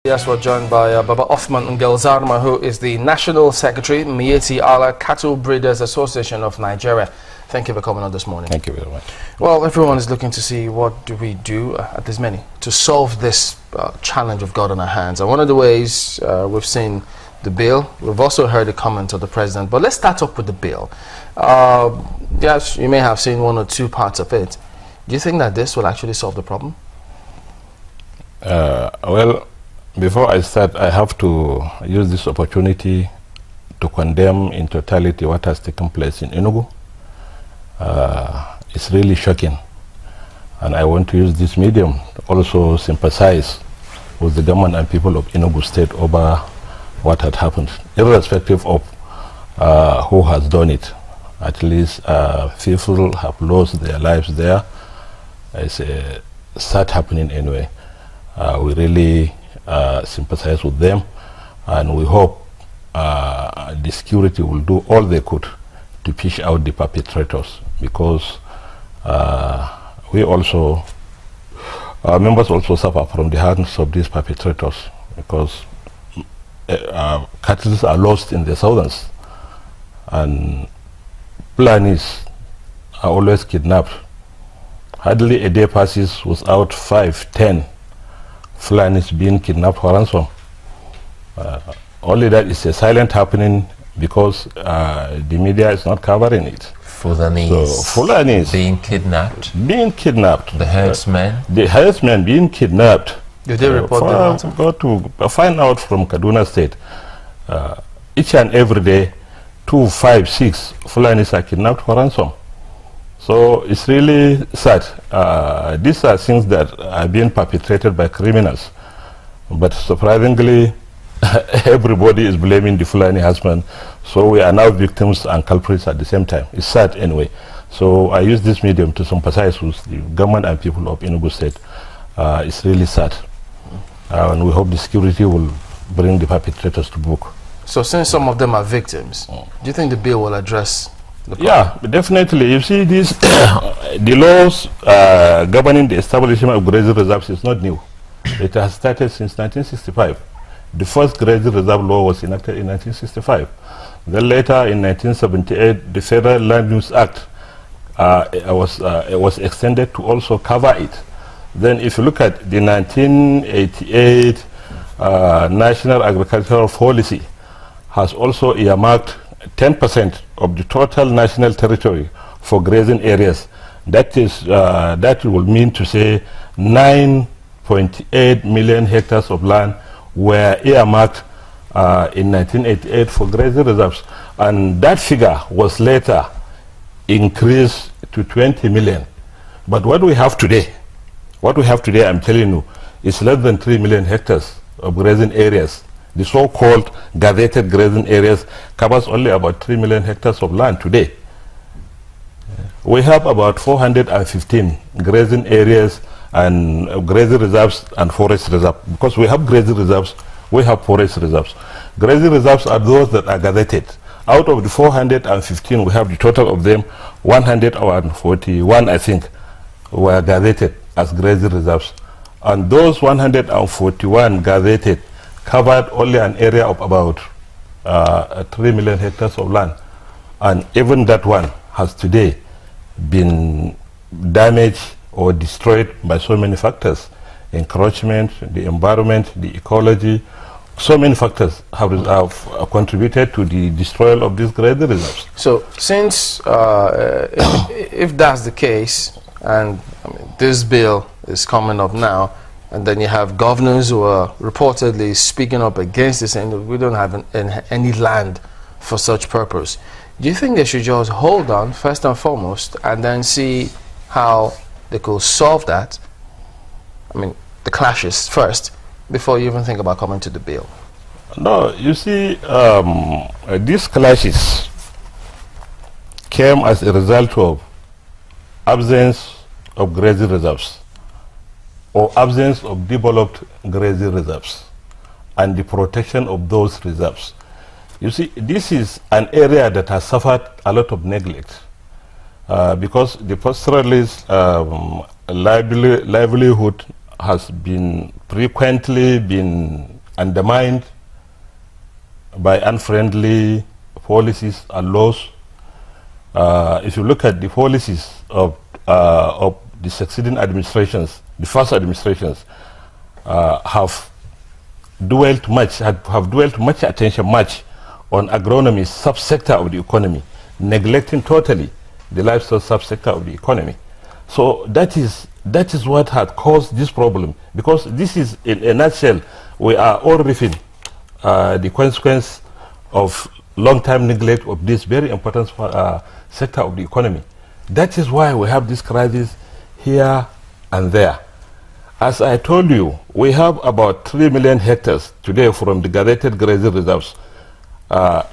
Yes, we're joined by Baba Othman Ngelzarma, who is the National Secretary, Miyetti Allah Cattle Breeders Association of Nigeria. Thank you for coming on this morning. Thank you very much. Well, everyone is looking to see what do we do at this many to solve this challenge we've got on our hands. And one of the ways we've seen the bill, we've also heard the comment of the President. But let's start off with the bill. Yes, you may have seen one or two parts of it. Do you think that this will actually solve the problem? Well, before I start, I have to use this opportunity to condemn in totality what has taken place in Enugu. It's really shocking, and I want to use this medium to also sympathize with the government and people of Enugu State over what had happened, irrespective of who has done it. At least people have lost their lives there. It's sad happening anyway. We really sympathize with them, and we hope the security will do all they could to fish out the perpetrators, because we also, our members also suffer from the hands of these perpetrators, because cattle are lost in the thousands, and Fulanis are always kidnapped. Hardly a day passes without 5, 10 Fulanis being kidnapped for ransom. Only that is a silent happening because the media is not covering it. Fulanis being kidnapped. Being kidnapped. The herdsmen. The herdsmen being kidnapped. Did they report the ransom? Got to find out from Kaduna State. Each and every day, 2, 5, 6 Fulanis are kidnapped for ransom. So it's really sad. These are things that are being perpetrated by criminals. But surprisingly, everybody is blaming the Fulani herdsmen. So we are now victims and culprits at the same time. It's sad anyway. So I use this medium to sympathize with the government and people of Enugu State. It's really sad. And we hope the security will bring the perpetrators to book. So since some of them are victims, do you think the bill will address the problem? Yeah, definitely. You see, this the laws governing the establishment of grazing reserves is not new. It has started since 1965. The first grazing reserve law was enacted in 1965. Then later, in 1978, the Federal Land Use Act was extended to also cover it. Then if you look at the 1988 National Agricultural Policy, has also earmarked 10% of the total national territory for grazing areas. That is, that will mean to say 9.8 million hectares of land were earmarked in 1988 for grazing reserves, and that figure was later increased to 20 million. But what we have today, I'm telling you, is less than 3 million hectares of grazing areas. The so-called gazetted grazing areas covers only about 3 million hectares of land today. We have about 415 grazing areas and grazing reserves and forest reserves. Because we have grazing reserves, we have forest reserves. Grazing reserves are those that are gazetted. Out of the 415, we have the total of them, 141, I think, were gazetted as grazing reserves. And those 141 gazetted covered only an area of about 3 million hectares of land. And even that one has today been damaged or destroyed by so many factors. Encroachment, the environment, the ecology, so many factors have contributed to the destroyal of these grazing reserves. So since, if that's the case, and this bill is coming up now, and then you have governors who are reportedly speaking up against this, and we don't have any land for such purpose. Do you think they should just hold on first and foremost and then see how they could solve that? I mean, the clashes first, before you even think about coming to the bill. No, you see, these clashes came as a result of absence of grazing reserves, or absence of developed grazing reserves, and the protection of those reserves. You see, this is an area that has suffered a lot of neglect because the pastoralist livelihood has been frequently been undermined by unfriendly policies and laws. If you look at the policies of the succeeding administrations, the first administrations have dwelt much attention on agronomy subsector of the economy, neglecting totally the livestock subsector of the economy. So that is what had caused this problem, because this is, in a nutshell, we are all reaping the consequence of long-time neglect of this very important sector of the economy. That is why we have this crisis here and there. As I told you, we have about 3 million hectares today from the gazetted grazing reserves.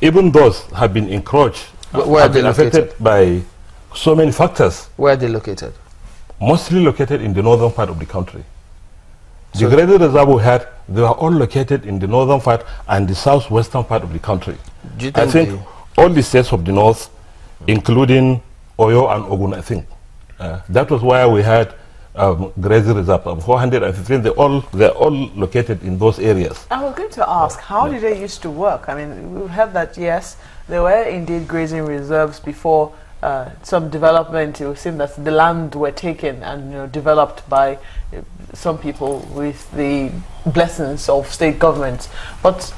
Even those have been encroached, have been affected by so many factors. Where are they located? Mostly located in the northern part of the country. So the grazing reserve we had, they were all located in the northern part and the southwestern part of the country. I think all the states of the north, including Oyo and Ogun, I think. That was why we had grazing reserve of 415. They're all located in those areas. I was going to ask, how did they used to work? I mean, we heard that yes, there were indeed grazing reserves before some development. It would seem that the land were taken and developed by some people with the blessings of state governments. But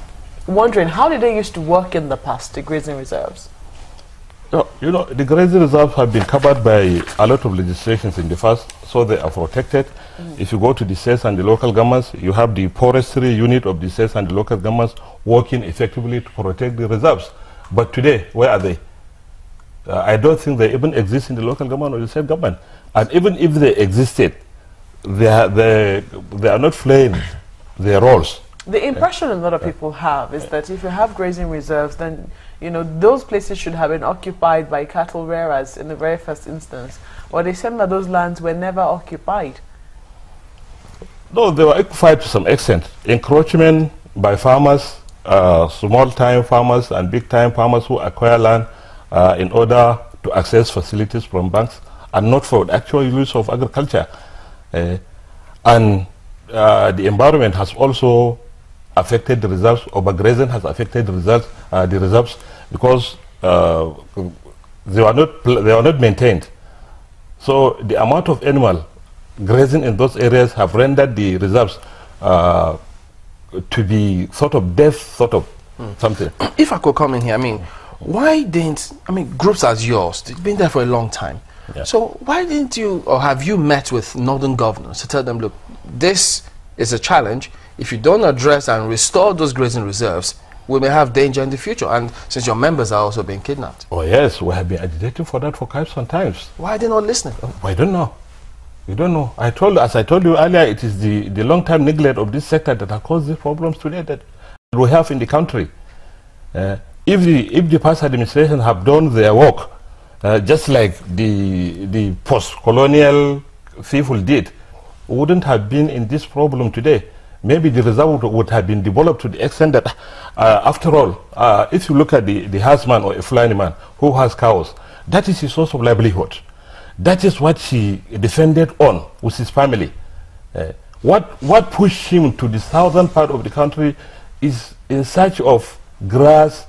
wondering, how did they used to work in the past, the grazing reserves? The grazing reserves have been covered by a lot of legislations in the past, so they are protected. If you go to the states and the local governments, you have the forestry unit of the states and the local governments working effectively to protect the reserves. But today, where are they? I don't think they even exist in the local government or the state government. And even if they existed, they are not playing their roles. The impression a lot of people have is that if you have grazing reserves, then those places should have been occupied by cattle rearers in the very first instance. Or they said that those lands were never occupied. No, they were occupied to some extent. Encroachment by farmers, small-time farmers and big-time farmers who acquire land in order to access facilities from banks and not for the actual use of agriculture. And the environment has also affected the reserves. Overgrazing has affected the reserves because they were not maintained. So the amount of animal grazing in those areas have rendered the reserves to be sort of death, something. If I could come in here, why didn't, groups as yours, they've been there for a long time. Yeah. So why didn't you, or have you met with northern governors to tell them, look, this is a challenge. If you don't address and restore those grazing reserves, we may have danger in the future. And since your members are also being kidnapped. Oh yes, we have been agitating for that for quite some time. Why are they not listening? I don't know. We don't know. As I told you earlier, it is the long-term neglect of this sector that has caused these problems today that we have in the country. If the past administration have done their work, just like the post-colonial people did, we wouldn't have been in this problem today. Maybe the result would have been developed to the extent that, after all, if you look at the herdsman or a Fulani man who has cows, that is his source of livelihood. That is what he defended on with his family. What pushed him to the southern part of the country is in search of grass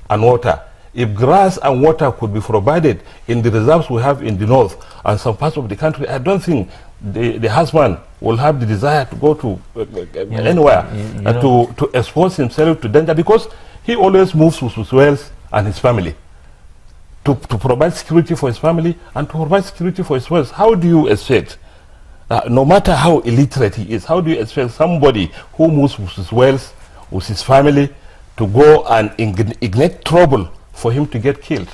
and water. If grass and water could be provided in the reserves we have in the north and some parts of the country, I don't think the husband will have the desire to go to anywhere to expose himself to danger, because he always moves with his wealth and his family to provide security for his family and to provide security for his wealth. How do you expect, no matter how illiterate he is, how do you expect somebody who moves with his wealth, with his family, to go and ignite trouble for him to get killed?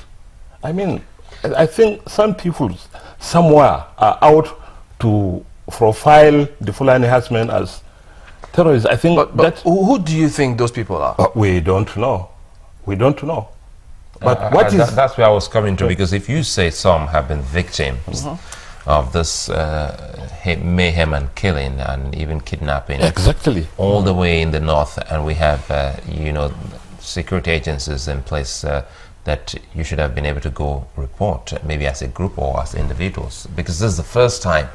I think some people somewhere are out to profile the Fulani herdsmen as terrorists. I think but who do you think those people are? We don't know. We don't know. But that's where I was coming to, because if you say some have been victims of this mayhem and killing and even kidnapping, exactly, all the way in the north, and we have security agencies in place that you should have been able to go report, maybe as a group or as individuals, because this is the first time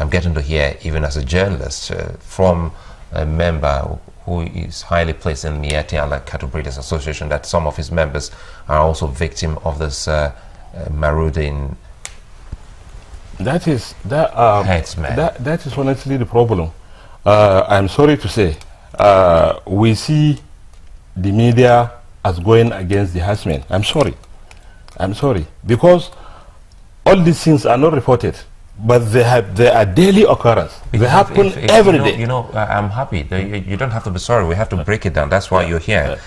I'm getting to hear, even as a journalist, from a member who is highly placed in Mieti Ala Cattle Breeders Association, that some of his members are also victim of this marauding headsman. That is honestly the problem. I'm sorry to say, we see the media as going against the herdsmen. I'm sorry, because all these things are not reported, but they are daily occurrence. They happen every day. You know, I'm happy. You don't have to be sorry. We have to break it down. That's why you're here.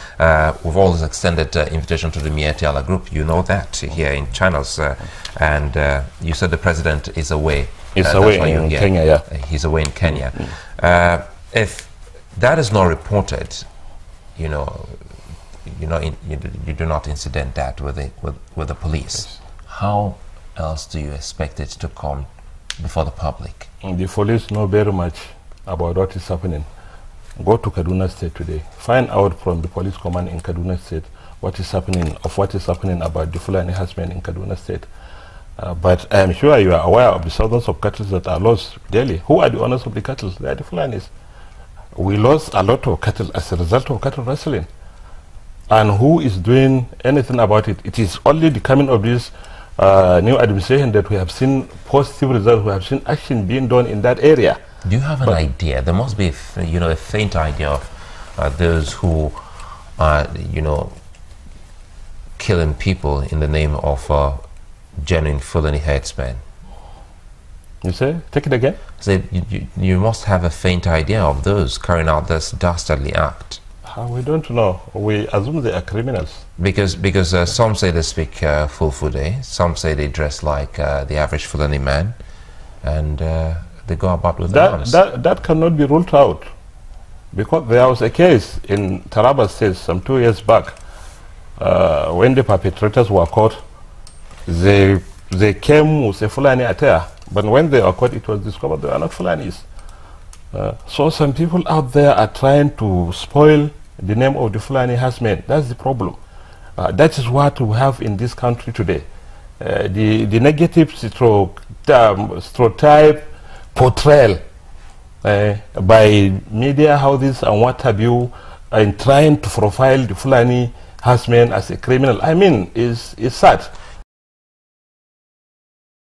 We've always extended invitation to the Mieti Ala group. You know that here in channels. And you said the president is away. He's away in Kenya, yeah. He's away in Kenya. If that is not reported, you do not incident that with the police. Yes. How else do you expect it to come before the public? The police know very much about what is happening. Go to Kaduna State today. Find out from the police command in Kaduna State what is happening about the Fulani herdsmen in Kaduna State. But I am sure you are aware of the thousands of cattle that are lost daily. Who are the owners of the cattle? They are the Fulanis. We lost a lot of cattle as a result of cattle rustling. And who is doing anything about it? It is only the coming of this new administration that we have seen positive results, we have seen action being done in that area. Do you have an idea? There must be a faint idea of those who are, killing people in the name of genuine Fulani herdsmen. You say? Take it again? So you must have a faint idea of those carrying out this dastardly act. We don't know. We assume they are criminals. Because some say they speak Fulfude, some say they dress like the average Fulani man, and they go about with that cannot be ruled out. Because there was a case in Taraba State some 2 years back when the perpetrators were caught. They came with a Fulani attire, but when they were caught, it was discovered they are not Fulanis. So some people out there are trying to spoil the name of the Fulani herdsmen. That's the problem. That is what we have in this country today. The negative stereotype portrayal by media houses and what have you, in trying to profile the Fulani herdsmen as a criminal. I mean, it's sad.